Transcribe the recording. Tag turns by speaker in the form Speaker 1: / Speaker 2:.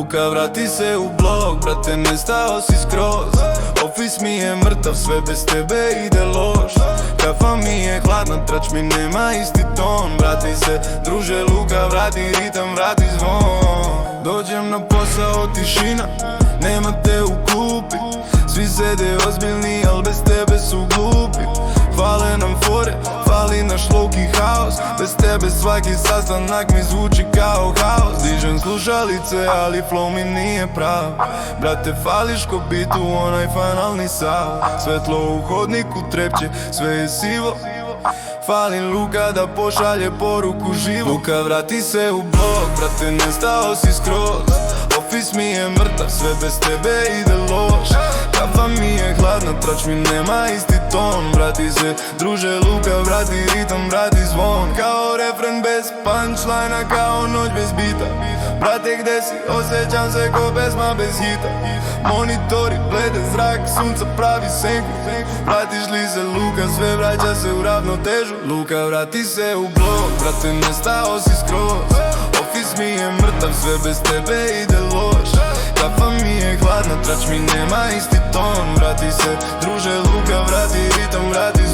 Speaker 1: Luka, vrati se u blog, brate, nestao si skroz. Office mi je mrtav, sve bez tebe ide loš. Kafa mi je hladna, trač mi nema isti ton. Vrati se, druže Luka, vrati ritam, vrati zvon. Dođem na posao, tišina, nema te u klupi. Svi sede ozbiljni, al bez tebe su glupi. Fale nam fore, fali naš low-key haos. Bez tebe svaki sastanak mi zvuči kao haos. Dižem slušalice, ali flow mi nije prav. Brate, fališ ko bitu, onaj finalni sav. Svetlo u hodniku trepće, sve je sivo. Fali Luka da pošalje poruku živu. Luka, vrati se u blog, brate, nestao si skroz. Office mi je mrtav, sve bez tebe ide loš. Kafa mi je hladna, trač mi nema isti ton. Vrati se, druže Luka, vrati ritam, vrati zvon. Kao refren bez punchline-a, kao noć bez bita. Brate, gde si, osjećam se ko pesma bez hita. Monitori, blede zrak, sunca pravi senku. Vratiš li se Luka, sve vraća se u ravnotežu. Luka, vrati se u blog, brate, nestao si skroz. Office mi je mrtav, sve bez tebe ide loš. Kafa mi je hladna, trač mi nema isti ton. Vrati se, druže Luka, vrati ritam, vrati